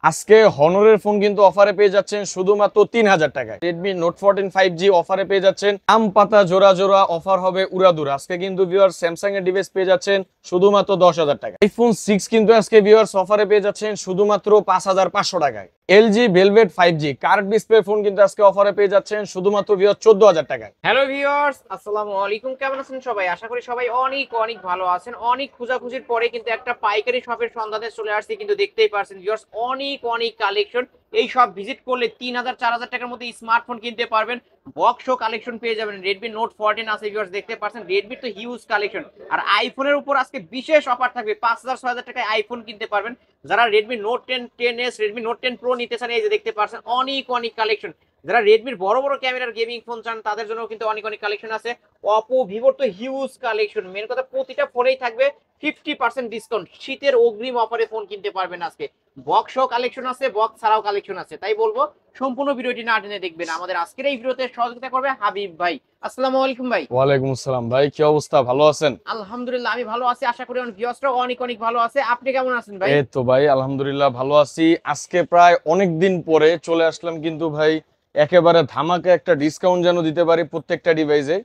আজকে হনরের ফোন কিন্তু অফারে পেয়ে যাচ্ছেন শুধুমাত্র 3000 টাকায়। Redmi Note 14 5G অফারে পেয়ে যাচ্ছেন, আম পাতা জোড়া জোড়া অফার হবে উড়াদুরা। আজকে কিন্তু ভিউয়ার্স স্যামসাং এর ডিভাইস পেয়ে যাচ্ছেন শুধুমাত্র 10000 টাকা। আইফোন 6 কিন্তু আজকে ভিউয়ার্স অফারে পেয়ে যাচ্ছেন শুধুমাত্র 5500 টাকায়। LG Velvet 5G curve display phone কিন্তু আজকে অফারে পেয়ে যাচ্ছেন শুধুমাত্র ভিউয়ার্স 14000 টাকায়। হ্যালো ভিউয়ার্স, আসসালামু আলাইকুম। কেমন আছেন সবাই? আশা করি সবাই অনেক অনেক ভালো আছেন। অনেক খোঁজাখুঁজির পরে কিন্তু একটা পাইকারি শপের সন্ধানে চলে আসছি, কিন্তু দেখতেই পারছেন ভিউয়ার্স অনেক অনেক কালেকশন। এই সব ভিজিট করলে 3000-4000 টাকার মধ্যে স্মার্টফোন কিনতে পারবেন। বক্স কালেকশন পেয়ে যাবেন। Redmi Note 14 আছে ভিউয়ার্স, দেখতে পারছেন Redmi তো হিউজ কালেকশন। আর আইফোনের উপর আজকে বিশেষ অফার থাকবে, 5000-6000 টাকায় আইফোন কিনতে পারবেন। যারা Redmi Note 10 10s Redmi Note 10 Pro নিতে চান, এই যে দেখতে পারছেন অনেক অনেক কালেকশন। যারা রেডমির বড় বড় ক্যামেরার গেমিং ফোন চান তাদের জন্য কিন্তু অনেক অনেক কালেকশন আছে। অপো ভিভোর তো হিউজ কালেকশন। মেন কথা প্রতিটা ফোনেই থাকবে 50% ডিসকাউন্ট। শীতের অগ্রিম অফারে ফোন কিনতে পারবেন আজকে। বক্স কালেকশন আছে, বক্স ছাড়াও কালেকশন আছে। তাই বলবো সম্পূর্ণ ভিডিওটি না টেনে দেখবেন। আমাদের আজকের এই ভিডিওতে সহযোগিতা করবে হাবিব ভাই। আসসালামু আলাইকুম ভাই। ওয়ালাইকুম আসসালাম ভাই, কি অবস্থা? ভালো আছেন? আলহামদুলিল্লাহ আমি ভালো আছি, আশা করি ভিউয়ার্সরাও অনেক অনেক ভালো আছে। আপনি কেমন আছেন ভাই? এই তো ভাই আলহামদুলিল্লাহ ভালো আছি। আজকে প্রায় অনেক দিন পরে চলে আসলাম কিন্তু ভাই একেবারে ধামাকা একটা ডিসকাউন্ট যেন দিতে পারি প্রত্যেকটা ডিভাইসে।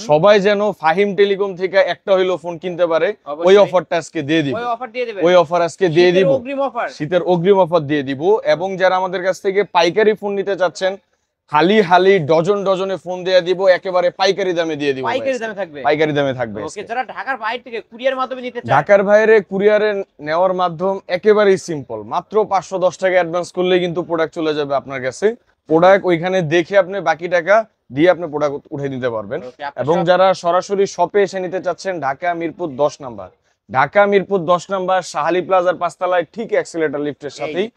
সবাই যেন ফাহিম টেলিকম থেকে একটা হইলো ফোন কিনতে পারে, ওই অফারটা আজকে দিয়ে দিব। ওই অফার দিয়ে দিবেন? ওই অফার আজকে দিয়ে দিব, অগ্রিম অফার, শীতের অগ্রিম অফার দিয়ে দিব। এবং যারা আমাদের কাছ থেকে পাইকারি ফোন নিতে চাচ্ছেন, হালি হালি ডজন ডজনে ফোন দিয়ে দিব, একেবারে পাইকারি দামে দিয়ে দিব। পাইকারি দামে থাকবে? পাইকারি দামে থাকবে। ওকে, যারা ঢাকার বাইরে থেকে কুরিয়ার মাধ্যমে নিতে চায়, ঢাকার বাইরে কুরিয়ারে নেওয়ার মাধ্যম একেবারেই সিম্পল। মাত্র 510 টাকা অ্যাডভান্স করলে কিন্তু প্রোডাক্ট চলে যাবে আপনার কাছে। প্রোডাক্ট ওইখানে দেখে আপনি বাকি টাকা দিয়ে আপনি প্রোডাক্ট উঠে দিতে পারবেন। এবং যারা সরাসরি শপে এসে নিতে চাচ্ছেন, ঢাকা মিরপুর 10 নাম্বার, ঢাকা মিরপুর 10 নাম্বার শাহালি প্লাজার 5 তলায় ঠিক অ্যাক্সিলারেটর লিফটের সাথেই,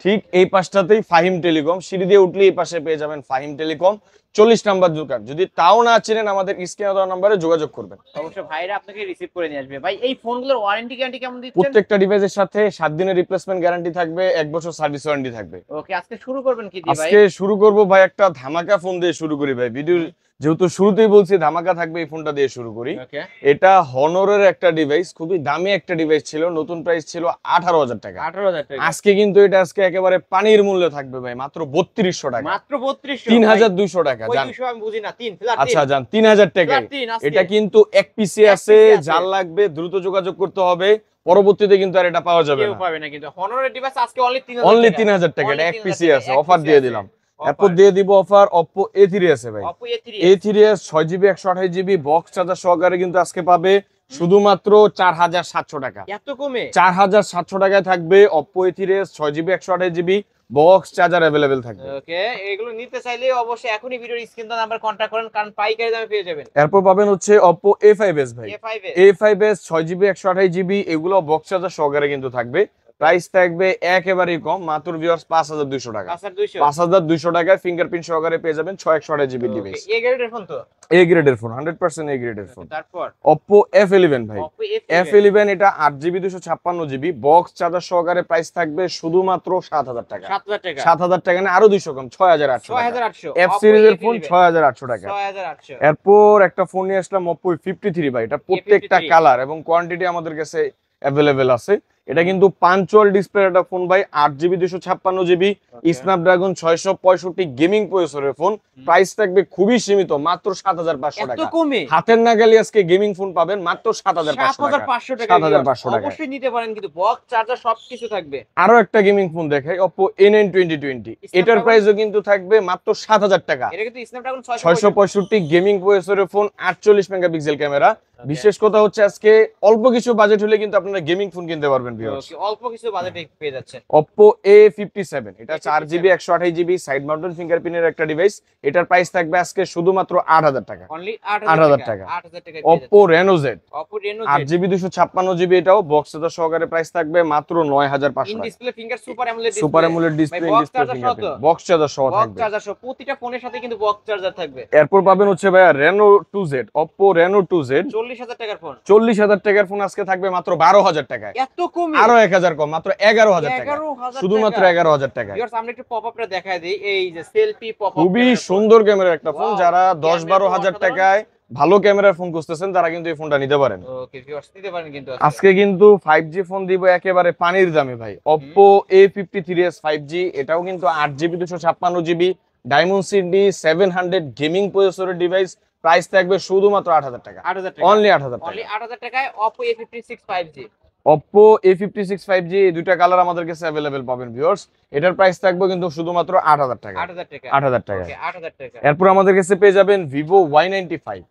ঠিক এই পাশটাতেই ফাহিম টেলিকম। সিঁড়ি দিয়ে উঠলে এই পাশে পেয়ে যাবেন ফাহিম টেলিকম 40 নাম্বার দোকান। যদি তাও না চিনেন, আমাদের স্ক্রিনে দেওয়া নম্বরে যোগাযোগ করবেন। অবশ্যই ভাইরা আপনাকে রিসিভ করে নিয়ে আসবে। ভাই এই ফোনগুলোর ওয়ারেন্টি গ্যারান্টি কেমন দিচ্ছেন? প্রত্যেকটা ডিভাইসের সাথে 7 দিনের রিপ্লেসমেন্ট গ্যারান্টি থাকবে, 1 বছর সার্ভিস ওয়ারেন্টি থাকবে। ওকে, আজকে শুরু করবেন কি দিয়ে ভাই? আজকে শুরু করব ভাই একটা ধামাকা ফোন দিয়ে শুরু করি ভাই। ভিডিও যেহেতু শুরুতেই বলছি ধামাকা থাকবে, এই ফোনটা দিয়ে শুরু করি। এটা হনরের একটা ডিভাইস, খুবই দামি একটা ডিভাইস ছিল। নতুন প্রাইস ছিল 18000 টাকা। 18000 টাকা। আজকে কিন্তু এটা আজকে একেবারে পানির মূল্যে থাকবে ভাই, মাত্র 3200 টাকা। মাত্র 3200? 3200 টাকা। ওই জান 200 আমি বুঝি না। 3 আচ্ছা জান 3000 টাকা। এটা কিন্তু এক পিসি আছে, যার লাগবে দ্রুত যোগাযোগ করতে হবে। পরবর্তীতে কিন্তু আর এটা পাওয়া যাবে না। কেউ পাবে না কিন্তু হনরের ডিভাইস আজকে অনলি 3000 টাকা। এটা এক পিসি আছে, অফার দিয়ে দিলাম। এরপর দিয়ে দিব অফার Oppo A3 আছে ভাই। Oppo A3s 6GB 128GB box charger সহকারে কিন্তু আজকে পাবে শুধুমাত্র 4700 টাকা। এত কমে? 4700 টাকায় থাকবে Oppo A3s 6GB 128GB box charger available থাকবে। ওকে, এগুলো নিতে চাইলে অবশ্যই এখনই ভিডিওর স্ক্রিন দাও নাম্বার কন্টাক্ট করেন, কারণ পাইকারি দামে পেয়ে যাবেন। এরপর পাবেন হচ্ছে Oppo A5s ভাই। A5s 6GB 128GB এগুলো বক্স চার্জার সহকারে কিন্তু থাকবে। প্রাইস থাকবে একেবারেই কম, মাত্র ভিউয়ার্স 5200 টাকা। 5200 টাকায় ফিঙ্গারপ্রিন্ট সহকারে পেয়ে যাবেন 6128GB ডিভাইস। এ গ্রেডের ফোন তো? এ গ্রেডের ফোন, 100% এ গ্রেডের ফোন। তারপর Oppo F11 ভাই। F11 এটা 8GB 256GB বক্স চার্জার সহকারে প্রাইস থাকবে শুধুমাত্র 7000 টাকা। 7000 টাকা? 7000 টাকা না, আরো 200 কম, 6800 টাকা। 6800 F সিরিজের ফোন 6800 টাকা। 6800। এরপর একটা ফোন নিয়ে আসলাম Oppo A53 ভাই। এটা প্রত্যেকটা কালার এবং কোয়ান্টিটি আমাদের কাছে अवेलेबल আছে। এটা কিন্তু পাঞ্চুয়াল ডিসপ্লে একটা ফোন ভাই, 8GB 256GB স্ন্যাপড্রাগন 665 গেমিং প্রসেসরের ফোন। প্রাইস থাকবে খুবই সীমিত, মাত্র 7500 টাকা। এত কমে? হাতের নাগালে আজকে গেমিং ফোন পাবেন মাত্র 7500 টাকা। 7500 টাকা অবশ্যই নিতে পারেন, কিন্তু বক্স চার্জার সবকিছু থাকবে। আরো একটা গেমিং ফোন দেখাই, Oppo A9 2020। এটার প্রাইসও কিন্তু থাকবে মাত্র 7000 টাকা। এটা কিন্তু স্ন্যাপড্রাগন 665 গেমিং প্রসেসরের ফোন, 48 মেগাপিক্সেল ক্যামেরা। বিশেষ কথা হচ্ছে আজকে অল্প কিছু বাজেট হলে কিন্তু আপনারা গেমিং ফোন কিনতে পারবেন ভিউয়ার্স। অল্প কিছু বাজেটে পেয়ে যাচ্ছেন Oppo A57 এটা 4GB 128GB সাইড মাউন্টেড ফিঙ্গারপ্রিন্টের একটা ডিভাইস। এটার প্রাইস থাকবে আজকে শুধুমাত্র 8000 টাকা। অনলি 8000 টাকা। 8000 টাকা। Oppo Reno Z Oppo Reno Z 8GB 256GB এটাও বক্স চার্জার সহকারে প্রাইস থাকবে মাত্র 9500 ইন টাকা। Display finger super AMOLED display, super AMOLED display, in display fingerprint, box charger সহ থাকবে। বক্স চার্জার সহ প্রতিটা ফোনের সাথে কিন্তু বক্স চার্জার থাকবে। এরপর পাবেন হচ্ছে ভাইয়া Reno 2Z, Oppo Reno 2Z 40000 টাকার ফোন। 40000 টাকার ফোন আজকে থাকবে মাত্র 12000 টাকায়। এত কমে? আরো 1000 কম, মাত্র 11000 টাকা। 11000 শুধুমাত্র 11000 টাকা। আমরা একটু পপআপটা দেখায় দিই, এই যে সেলফি পপআপ, খুবই সুন্দর ক্যামেরার একটা ফোন, Wow, যারা ক্যামেরা 10-12 তো হাজার অসাধারণ। টাকায় ভালো ক্যামেরার ফোন খুঁজতেছেন তারা কিন্তু এই ফোনটা নিতে পারেন। ওকে ভিউয়ার্স নিতে পারেন কিন্তু আজকে কিন্তু 5G ফোন দিব একেবারে পানির দামে ভাই। Oppo A53s 5G, এটাও কিন্তু 8GB 256GB Dimensity 700 গেমিং প্রসেসরের ডিভাইস। প্রাইস থাকবে শুধুমাত্র 8000 টাকা, 8000 টাকা, অনলি 8000 অনলি টাকা। 8000 টাকায় Oppo A56 5G। Oppo A56 5G এই দুইটা কালার আমাদের কাছে अवेलेबल পাবেন ভিউয়ার্স। এটার প্রাইস থাকবে কিন্তু শুধুমাত্র 8000 টাকা, 8000 টাকা, 8000 টাকা। ওকে 8000 টাকা। এরপর আমাদের কাছে পেয়ে যাবেন Vivo Y95।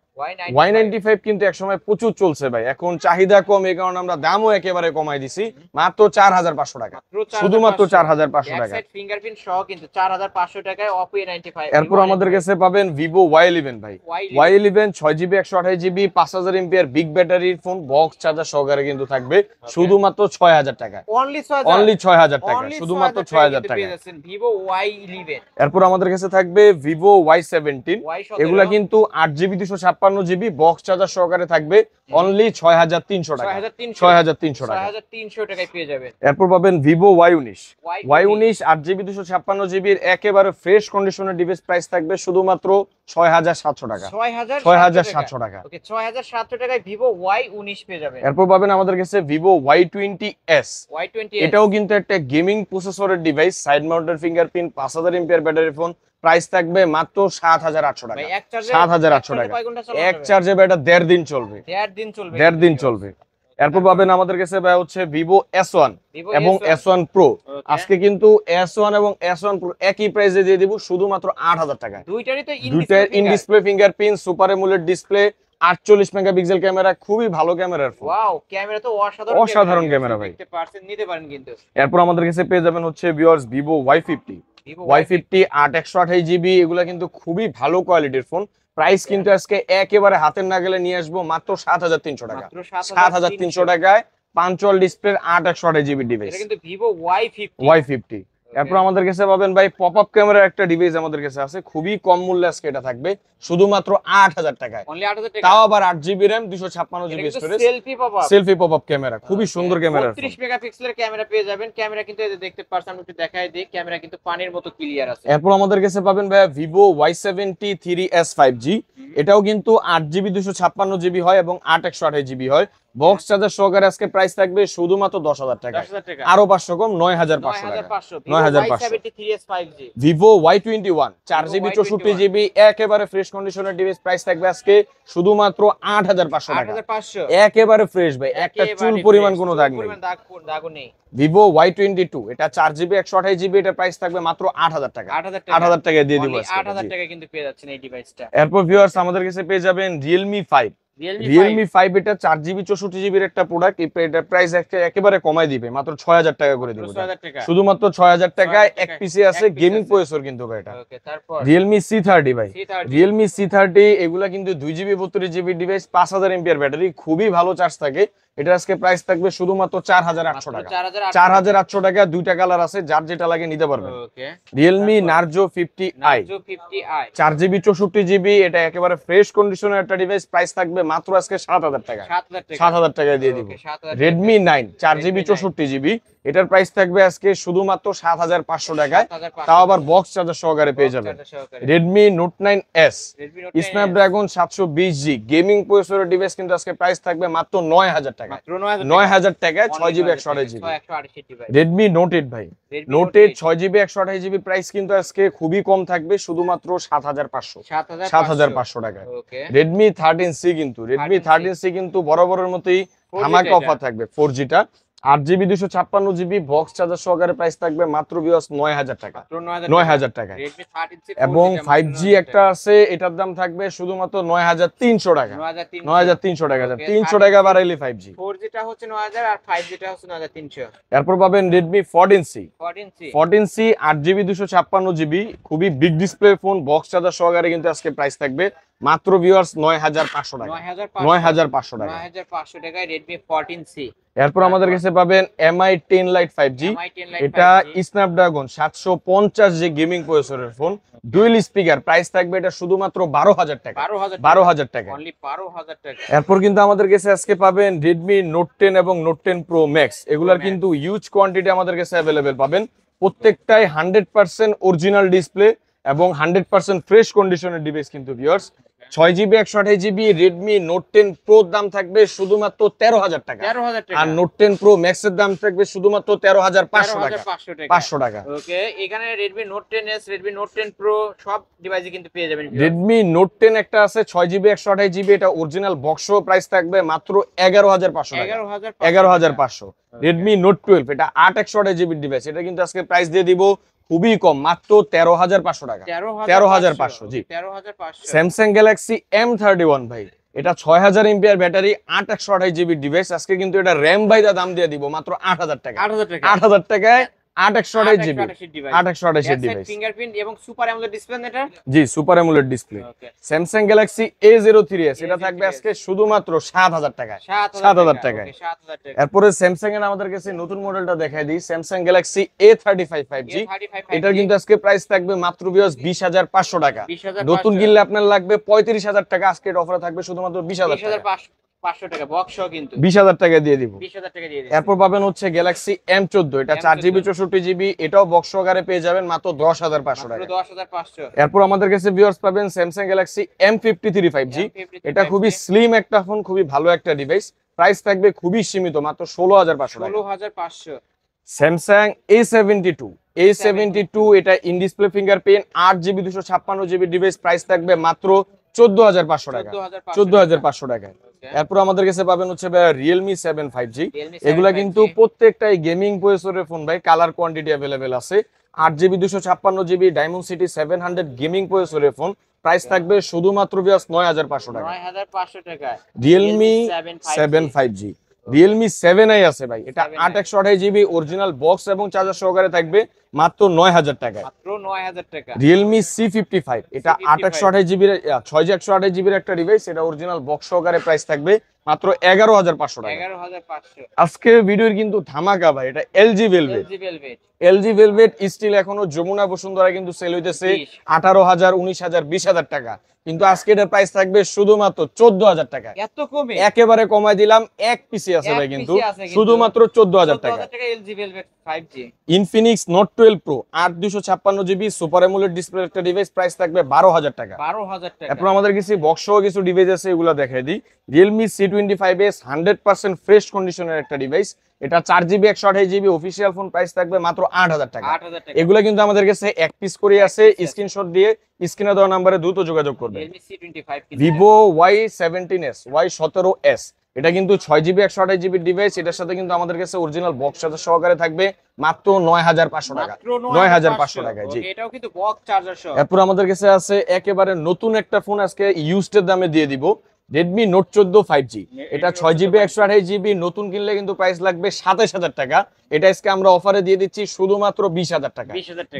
Y95 কিন্তু একসময় প্রচুর চলছে ভাই, এখন চাহিদা কম, এই কারণে আমরা দামও একেবারে কমাই দিছি, মাত্র 4500 টাকা, শুধুমাত্র 4500 টাকা। ব্যাক সাইড ফিঙ্গারপ্রিন্ট সহ কিন্তু 4500 টাকায় Oppo A95। এরপর আমাদের কাছে পাবেন Vivo Y11 ভাই। Y11 6GB 128GB 5000 MPR big ব্যাটারির ফোন, বক্স চার্জার সহকারে কিন্তু থাকবে শুধুমাত্র 6000 টাকা, অনলি 6000, অনলি 6000 টাকা, শুধুমাত্র 6000 টাকা। Vivo Y11। এরপর আমাদের কাছে থাকবে Vivo Y17, এগুলা কিন্তু 8GB 256GB বক্স চার্জার সহকারে থাকবে, অনলি 6300 টাকা, 6300 টাকা। 6300 টাকায় পেয়ে যাবেন। এরপর পাবেন Vivo Y19। Y19 8GB 256GB এর একেবারে ফ্রেশ কন্ডিশনের ডিভাইস, প্রাইস থাকবে শুধুমাত্র 6700 টাকা, 6700 টাকা। ওকে 6700 টাকায় Vivo Y19 পেয়ে যাবেন। এরপর পাবেন আমাদের কাছে Vivo Y20s। এটাও কিন্তু একটা গেমিং প্রসেসরের device, side mounted fingerprint, 5000 MPR battery phone, price থাকবে মাত্র 7800 টাকা, 7800 টাকা। এক চার্জে এটা 1.5 দিন চলবে, 1.5 দিন চলবে। এরপর পাবেন আমাদের কাছে ভাই হচ্ছে Vivo S1 এবং S1 Pro। আজকে কিন্তু S1 এবং S1 Pro একই প্রাইসে দিয়ে দিব শুধুমাত্র 8000 টাকা। দুইটারই তো দুইটা in display fingerprint, super AMOLED display, 48 megapixel camera, খুবই ভালো ক্যামেরার ফোন। ওয়াও, ক্যামেরা তো অসাধারণ, অসাধারণ ক্যামেরা ভাই। দেখতে পারছেন, নিতে পারেন কিন্তু। এরপর আমাদের কাছে পেয়ে যাবেন হচ্ছে viewers Vivo Y50। Y50 8/128GB, এগুলা কিন্তু খুবই ভালো কোয়ালিটির ফোন। প্রাইস কিন্তু আজকে একেবারে হাতের নাগালে নিয়ে আসবো মাত্র 7300 টাকা, 7300 টাকায় পাঞ্চুয়াল ডিসপ্লে 8/128GB ডিভাইস, এটা কিন্তু Vivo Y50। Y50। এরপর আমাদের কাছে পাবেন ভাই পপআপ ক্যামেরার একটা ডিভাইস আমাদের কাছে আছে, খুবই কম মূল্যে আজকে এটা থাকবে শুধুমাত্র 8000 টাকায়, অনলি 8000 টাকা, তাও আবার 8GB RAM 256GB storage, selfie popup camera, খুবই সুন্দর ক্যামেরা, 32 মেগাপিক্সেলের ক্যামেরা পেয়ে যাবেন। ক্যামেরা কিন্তু এই যে দেখতে পাচ্ছেন, আমি একটু দেখাই দিই, ক্যামেরা কিন্তু পানির মতো ক্লিয়ার আছে। এরপর আমাদের কাছে পাবেন ভাই Vivo Y73s 5G। এটাও কিন্তু 8GB 256GB হয় এবং 8/128GB হয়, বক্স চার্জার সহকারে। আজকে প্রাইস থাকবে শুধুমাত্র 10000 টাকা, আরো 500 কম, 9500 টাকা, 9500। Vivo Y21 4GB 64GB একেবারে ফ্রেশ কন্ডিশনের ডিভাইস, প্রাইস থাকবে আজকে শুধুমাত্র 8500 টাকা, একেবারে ফ্রেশ ভাই, একটা চুল পরিমাণ কোনো দাগ নেই। Vivo Y22 এটা 4GB 128GB, এটা প্রাইস থাকবে মাত্র 8000 টাকা, 8000 টাকা দিয়ে দিব আজকে, 8000 টাকা কিন্তু পেয়ে যাচ্ছেন এই ডিভাইসটা। এরপর ভিউয়ার্স আমাদের কাছে পেয়ে যাবেন Realme 5। Realme 5 এটা 4GB 64GB এর একটা প্রোডাক্ট, এটার প্রাইস একেবারে কমাই দিবে, মাত্র 6000 টাকা করে দিব, শুধুমাত্র 6000 টাকায় এক পিসি আছে গেমিং প্রসেসর কিন্তু ভাই এটা। তারপর Realme C30 ভাই, Realme C30 এগুলা কিন্তু 2GB 32GB device, 5000 MPR battery, খুবই ভালো চার্জ থাকে। এটা আজকে প্রাইস থাকবে শুধুমাত্র 4800 টাকা, 4800 টাকা। দুইটা কালার আছে, যার যেটা লাগে নিতে পারবেন। Realme Narzo 50i 4GB 64GB, এটা একেবারে ফ্রেশ কন্ডিশনের একটা ডিভাইস, প্রাইস থাকবে মাত্র আজকে 7000 টাকা, 7000 টাকা দিয়ে দিব। Redmi 9 4GB 64GB, এটার প্রাইস থাকবে আজকে শুধুমাত্র 7500 টাকায়, তাও আবার বক্স চার্জার সহকারে পেয়ে যাবেন। Redmi Note 9s Snapdragon 720G gaming প্রসেসরের ডিভাইস, কিন্তু আজকে প্রাইস থাকবে মাত্র 9000 টাকা, 9000 টাকায় 6GB 128GB। Redmi Note 8 ভাই, Note 8 6GB 128GB, প্রাইস কিন্তু আজকে খুবই কম থাকবে, শুধুমাত্র 7500 টাকায়। Redmi 13C কিন্তু, Redmi 13C কিন্তু বরাবরের মতোই ধামাকা অফার থাকবে, 4G টা 8GB 256GB বক্স চার্জার সহকারে, প্রাইস থাকবে মাত্র 9000 টাকা, 9000 টাকা। এবং 5G একটা আছে, এটার দাম থাকবে শুধুমাত্র 9300 টাকা, 9300 টাকা, 300 টাকা বাড়াইলে 5G। 4G টা হচ্ছে 9000 আর 5G টা হচ্ছে 9300। এরপর পাবেন Redmi 14C 8GB 256GB, খুবই big display phone, box charger সহকারে, কিন্তু আজকে প্রাইস থাকবে মাত্র ভিউয়ার্স 9500 টাকা, 9500 টাকা, 9500 টাকায় Redmi 14C। এরপর আমাদের কাছে পাবেন MI 10 Lite 5G, এটা Snapdragon 750G গেমিং প্রসেসরের ফোন, ডুয়াল স্পিকার, প্রাইস থাকবে এটা শুধুমাত্র 12000 টাকা, 12000 টাকা, অনলি 12000 টাকা। এরপর কিন্তু আমাদের কাছে আজকে পাবেন Redmi Note 10 এবং Note 10 Pro Max, এগুলার কিন্তু হিউজ কোয়ান্টিটি আমাদের কাছে अवेलेबल পাবেন। প্রত্যেকটাই 100% অরিজিনাল ডিসপ্লে এবং 100% ফ্রেশ কন্ডিশনের ডিভাইস কিন্তু viewers. 6GB 128GB Redmi Note 10 Pro দাম থাকবে শুধুমাত্র 13,000 টাকা। 13,000 টাকা। আর Note 10 Pro Max এর দাম থাকবে শুধুমাত্র 13,500 টাকা। 500 টাকা। ওকে, এখানে Redmi Note 10s, Redmi Note 10 Pro সব ডিভাইসই কিন্তু পেয়ে যাবেন। Redmi Note 10 একটা আছে 6GB 128GB, এটা অরিজিনাল বক্স প্রাইস থাকবে মাত্র 11,500 টাকা। 11,500। Redmi Note 12 এটা 8 128GB ডিভাইস, এটা কিন্তু আজকে প্রাইস দিয়ে দিব খুবই কম, মাত্র 13,500 টাকা। 13,500 জি। 13,500। Samsung Galaxy M31 ভাই, এটা 6000 mAh ব্যাটারি, 8 128GB ডিভাইস, আজকে কিন্তু এটা RAM বাইদা দাম দিয়ে দিব মাত্র 8,000 টাকা। 8,000 টাকায় 8 128GB 8 128GB ডিভাইস। ফিঙ্গারপ্রিন্ট এবং সুপার অ্যামোলেড ডিসপ্লে এটা? জি, super AMOLED display. Samsung Galaxy A03s এটা থাকবে আজকে শুধুমাত্র 7,000 টাকায়। 7,000 টাকায়। এরপরে Samsung এর আমাদের কাছে নতুন মডেলটা দেখাই দিই, Samsung Galaxy A35 5G, এটার কিন্তু আজকে প্রাইস থাকবে মাত্র 20,500 টাকা। নতুন কিনলে আপনার লাগবে 35,000 টাকা, আজকে এর অফারে থাকবে শুধুমাত্র 20,000 টাকা। 500 টাকা বক্স সহ কিন্তু 20,000 টাকা দিয়ে দিব। 20,000 টাকা দিয়ে দিন। এরপর পাবেন হচ্ছে Galaxy M14, এটা 4GB 64GB, এটাও বক্স সহকারে পেয়ে যাবেন মাত্র 10,500 টাকা। 10,500। এরপর আমাদের কাছে ভিউয়ার্স পাবেন Samsung Galaxy M53 5G, এটা খুবই স্লিম একটা ফোন, খুবই ভালো একটা ডিভাইস, প্রাইস থাকবে খুবই সীমিত মাত্র 16,500 টাকা। 16,500। Samsung A72 এটা in display fingerprint 8GB 256GB device, price থাকবে মাত্র 14,500 টাকা। 14,500 টাকা। এরপর আমাদের কাছে পাবেন হচ্ছে Realme 7 5G, এগুলা কিন্তু প্রত্যেকটাই গেমিং প্রসেসরের ফোন ভাই, কালার কোয়ান্টিটি अवेलेबल আছে। 8GB 256GB Dimensity 700 গেমিং প্রসেসরের ফোন, প্রাইস থাকবে শুধুমাত্র 9,500 টাকা। 9,500 টাকা। Realme 7 5G, Realme 7i আছে ভাই, এটা 8 128GB অরিজিনাল বক্স এবং চার্জার সহকারে থাকবে মাত্র 9,000 টাকায়। মাত্র 9,000 টাকা। Realme C55 এটা 8 128GB 6G 128GB এর একটা ডিভাইস, এটা অরিজিনাল বক্স সহকারে প্রাইস থাকবে মাত্র 11,500 টাকা। 11,500। আজকে ভিডিওর কিন্তু ধামাকা ভাই, এটা LG Velvet। LG Velvet still এখনো যমুনা বসুন্ধরা কিন্তু সেল হইতেছে 18,000 19,000 20,000 টাকা, কিন্তু আজকে এটার প্রাইস থাকবে শুধুমাত্র 14,000 টাকা। এত কমে? একেবারে কমায় দিলাম, এক পিসি আছে ভাই কিন্তু শুধুমাত্র 14,000 টাকা। 14,000 টাকা LG Velvet 5G। Infinix Note 12 Pro 8 256GB super AMOLED display একটা ডিভাইস, প্রাইস থাকবে 12,000 টাকা। 12,000 টাকা। এরপর আমাদের কাছে বক্স সহ কিছু ডিভাইস আছে, এগুলো দেখাই দিই। Realme C25s 100% ফ্রেশ কন্ডিশনের একটা ডিভাইস, এটা 4GB 128GB official phone, price থাকবে মাত্র 8,000 টাকা। 8,000 টাকা। এগুলা কিন্তু আমাদের কাছে এক পিস করে আছে, স্ক্রিনশট দিয়ে স্ক্রিনে দেওয়া নম্বরে দ্রুত যোগাযোগ করবেন। Realme C25 Vivo Y17s Y17s এটা কিন্তু 6GB 128GB ডিভাইস, এটার সাথে কিন্তু আমাদের কাছে অরিজিনাল বক্স চার্জার সহকারে থাকবে মাত্র 9,500 টাকা। 9,500 টাকা জি। এটাও কিন্তু বক্স চার্জার সহ। এরপর আমাদের কাছে আছে একেবারে নতুন একটা ফোন, আজকে ইউজড এর দামে দিয়ে দিব, Redmi Note 14 5G, এটা 6GB 128GB, নতুন কিনলে কিন্তু প্রাইস লাগবে 27,000 টাকা, এটা আজকে আমরা অফারে দিয়ে দিচ্ছি শুধুমাত্র 20,000 টাকা।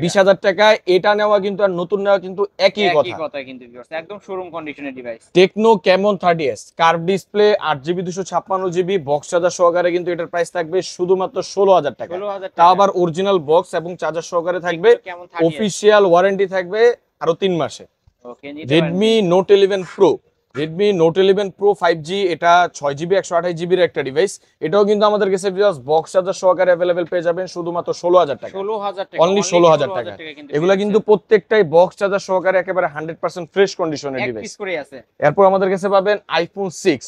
20,000 টাকায় এটা নেওয়া কিন্তু আর নতুন নেওয়া কিন্তু একই কথা কিন্তু একদম শোরুম কন্ডিশনের device. Tecno Camon 30s curve display 8GB 256GB box charger সহকারে, কিন্তু এটার প্রাইস থাকবে শুধুমাত্র 16,000 টাকা। তাও আবার অরিজিনাল বক্স এবং চার্জার সহকারে থাকবে, অফিশিয়াল ওয়ারেন্টি থাকবে আরো 3 মাসে। Redmi Note 11 Pro Redmi Note 11 Pro 5G, এটা 6GB 128GB এর একটা ডিভাইস, এটাও কিন্তু আমাদের কাছে বক্স চার্জার সহকারে अवेलेबल পেয়ে যাবেন শুধুমাত্র 16,000 টাকা। 16,000 টাকা, অনলি 16,000 টাকা। এগুলা কিন্তু প্রত্যেকটাই বক্স চার্জার সহকারে একেবারে 100% ফ্রেশ কন্ডিশনের ডিভাইস। এরপর আমাদের কাছে পাবেন iPhone 6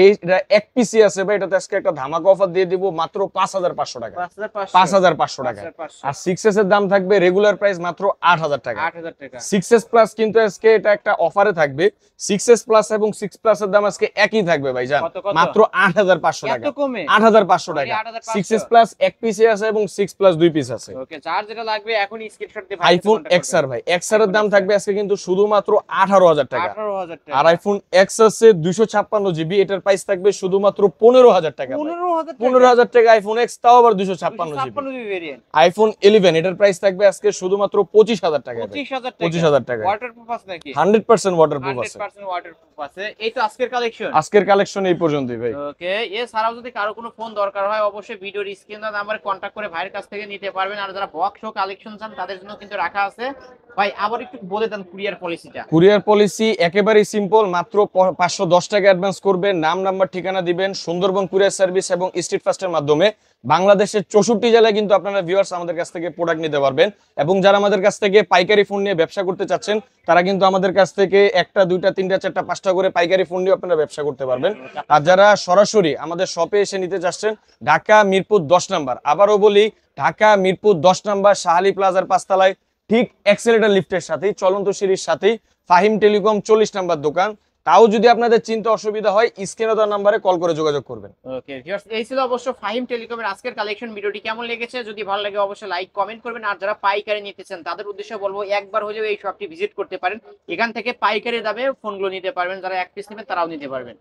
এটা এক পিসি আছে ভাই, এটাতে আজকে একটা ধামাকা অফার দিয়ে দিব মাত্র 5,500 টাকা। 5,500 টাকা। আর 6s এর দাম থাকবে রেগুলার প্রাইস মাত্র 8,000 টাকা। 6s প্লাস কিন্তু আজকে এটা একটা অফারে থাকবে, 6s প্লাস এবং 6 প্লাস এর দাম আজকে একই থাকবে ভাই জান, মাত্র 8,500 টাকা। 8,500 টাকা। 6s প্লাস এক পিসে আছে এবং 6 প্লাস 2 পিস আছে। ওকে, যার যেটা লাগবে এখনই স্ক্রিনশট দিয়ে iPhone XR ভাই, XR এর দাম থাকবে আজকে কিন্তু শুধুমাত্র 18,000 টাকা। 18,000 টাকা। আর iPhone XR আছে 256GB, এটার প্রাইস থাকবে শুধুমাত্র 15,000 টাকা। 15,000 টাকা iPhone X, তাও আবার 256GB ভেরিয়েন্ট। iPhone 11 এটার প্রাইস থাকবে আজকে শুধুমাত্র 25,000 টাকা। 25,000 টাকা। ওয়াটারপ্রুফ আছে নাকি? 100% ওয়াটারপ্রুফ আছে। 100% ওয়াটারপ্রুফ আছে। এই তো আজকের কালেকশন। আজকের কালেকশন এই পর্যন্তই ভাই। ওকে, এছাড়াও যদি কারো কোনো ফোন দরকার হয় অবশ্যই ভিডিওর স্ক্রিন দেওয়া নাম্বারে কন্টাক্ট করে ভাইয়ের কাছ থেকে নিতে পারবেন। আর যারা বক্স ও কালেকশন চান তাদের জন্য কিন্তু রাখা আছে। ভাই আবার একটু বলে দেন কুরিয়ার পলিসিটা। কুরিয়ার পলিসি একেবারেই সিম্পল, মাত্র 510 টাকা অ্যাডভান্স করবেন, নাম নাম্বার ঠিকানা দিবেন, সুন্দরবন কুরিয়ার সার্ভিস এবং স্ট্রিট ফাস্টের মাধ্যমে বাংলাদেশের 64 জেলায় কিন্তু আপনারা ভিউয়ার্স আমাদের কাছ থেকে প্রোডাক্ট নিতে পারবেন। এবং যারা আমাদের কাছ থেকে পাইকারি ফোন নিয়ে ব্যবসা করতে চাচ্ছেন তারা কিন্তু আমাদের কাছ থেকে একটা, দুইটা, তিনটা, চারটা, পাঁচটা করে পাইকারি ফোন নিয়ে আপনারা ব্যবসা করতে পারবেন। আর যারা সরাসরি আমাদের শপে এসে নিতে চাচ্ছেন, ঢাকা মিরপুর 10 নাম্বার, আবারও বলি ঢাকা মিরপুর 10 নাম্বার শাহালি প্লাজার 5 তলায় ঠিক এক্সেলেটর লিফটের সাথেই, চলন্ত সিঁড়ির সাথেই ফাহিম টেলিকম 40 নাম্বার দোকান। তাও যদি আপনাদের চিন্তা অসুবিধা হয় স্ক্রিনে দেওয়া নাম্বারে কল করে যোগাযোগ করবেন। ওকে ভিউয়ার্স, এই ছিল অবশ্য ফাহিম টেলিকমের আজকের কালেকশন। ভিডিওটি কেমন লেগেছে যদি ভালো লাগে অবশ্যই লাইক কমেন্ট করবেন। আর যারা পাইকারি নিতে চান তাদের উদ্দেশ্যে বলবো একবার হলেও এই শপটি ভিজিট করতে পারেন। এখান থেকে পাইকারি দামে ফোনগুলো নিতে পারবেন, যারা এক পিস নেবেন তারাও নিতে পারবেন।